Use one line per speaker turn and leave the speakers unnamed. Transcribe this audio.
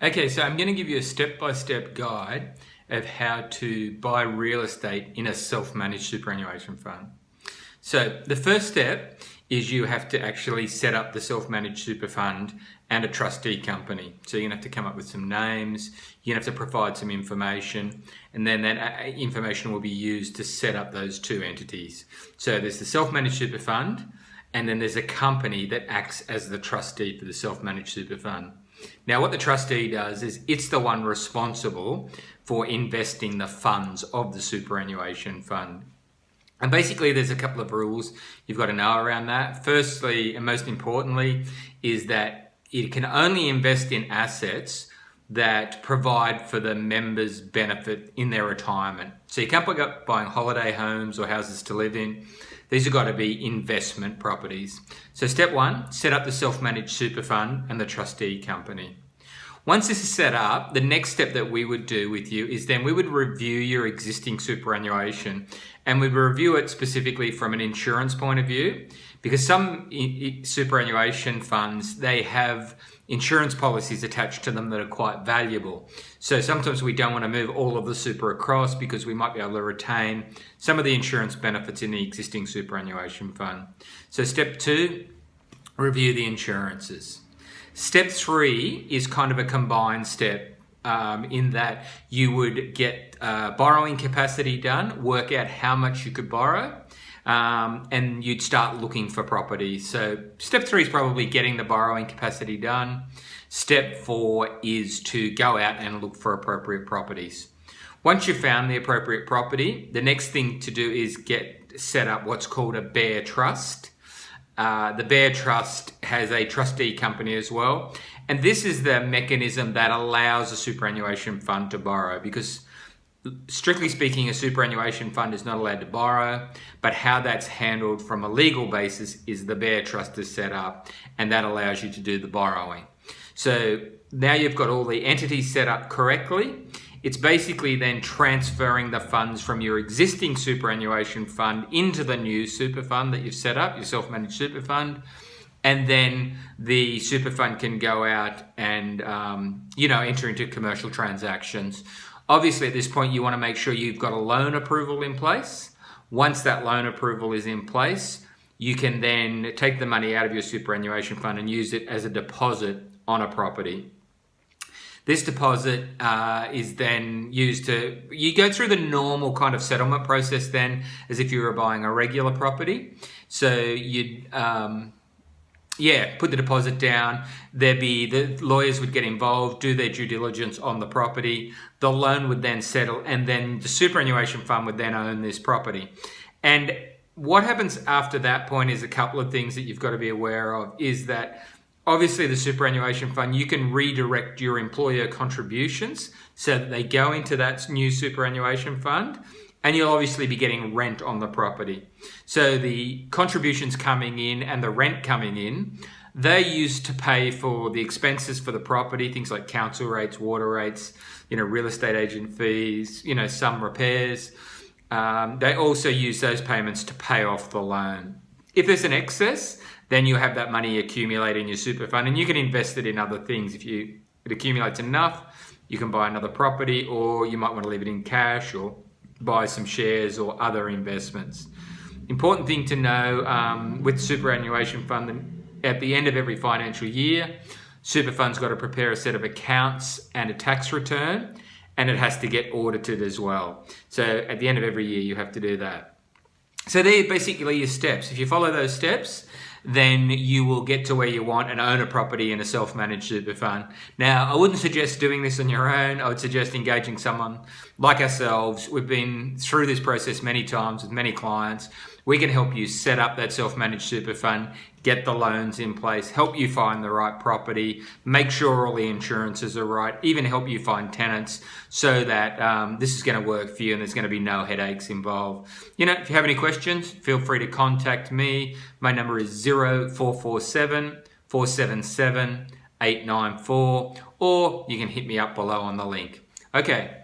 Okay, so I'm going to give you a step-by-step guide of how to buy real estate in a self-managed superannuation fund. So the first step is you have to actually set up the self-managed super fund and a trustee company. So you're going to have to come up with some names, you're going to have to provide some information, and then that information will be used to set up those two entities. So there's the self-managed super fund, and then there's a company that acts as the trustee for the self-managed super fund. Now, what the trustee does is it's the one responsible for investing the funds of the superannuation fund. And basically, there's a couple of rules you've got to know around that. Firstly, and most importantly, is that it can only invest in assets that provide for the members' benefit in their retirement. So you can't pick up buying holiday homes or houses to live in. These have got to be investment properties. So step one, set up the self-managed super fund and the trustee company. Once this is set up, the next step that we would do with you is then we would review your existing superannuation, and we'd review it specifically from an insurance point of view, because some superannuation funds, they have insurance policies attached to them that are quite valuable. So sometimes we don't want to move all of the super across because we might be able to retain some of the insurance benefits in the existing superannuation fund. So step two, review the insurances. Step three is kind of a combined step in that you would get borrowing capacity done, work out how much you could borrow, and you'd start looking for properties. So step three is probably getting the borrowing capacity done. Step four is to go out and look for appropriate properties. Once you've found the appropriate property, the next thing to do is set up what's called a bare trust. The Bear Trust has a trustee company as well. And this is the mechanism that allows a superannuation fund to borrow, because strictly speaking, a superannuation fund is not allowed to borrow, but how that's handled from a legal basis is the Bear Trust is set up, and that allows you to do the borrowing. So now you've got all the entities set up correctly. It's basically then transferring the funds from your existing superannuation fund into the new super fund that you've set up, your self-managed super fund. And then the super fund can go out and, enter into commercial transactions. Obviously, at this point, you want to make sure you've got a loan approval in place. Once that loan approval is in place, you can then take the money out of your superannuation fund and use it as a deposit on a property. This deposit is then used you go through the normal kind of settlement process then as if you were buying a regular property. So you'd, put the deposit down. The lawyers would get involved, do their due diligence on the property. The loan would then settle, and then the superannuation fund would then own this property. And what happens after that point is a couple of things that you've got to be aware of is that obviously, the superannuation fund, you can redirect your employer contributions so that they go into that new superannuation fund, and you'll obviously be getting rent on the property. So the contributions coming in and the rent coming in, they're used to pay for the expenses for the property, things like council rates, water rates, real estate agent fees, some repairs. They also use those payments to pay off the loan. If there's an excess, then you have that money accumulate in your super fund, and you can invest it in other things. If it accumulates enough, you can buy another property, or you might want to leave it in cash or buy some shares or other investments. Important thing to know with superannuation fund, at the end of every financial year, super fund's got to prepare a set of accounts and a tax return, and it has to get audited as well. So at the end of every year, you have to do that. So they're basically your steps. If you follow those steps, then you will get to where you want and own a property in a self-managed super fund. Now, I wouldn't suggest doing this on your own. I would suggest engaging someone like ourselves. We've been through this process many times with many clients. We can help you set up that self-managed super fund, get the loans in place, help you find the right property, make sure all the insurances are right, even help you find tenants so that this is going to work for you and there's going to be no headaches involved. If you have any questions, feel free to contact me. My number is 0447 477 894, or you can hit me up below on the link. Okay,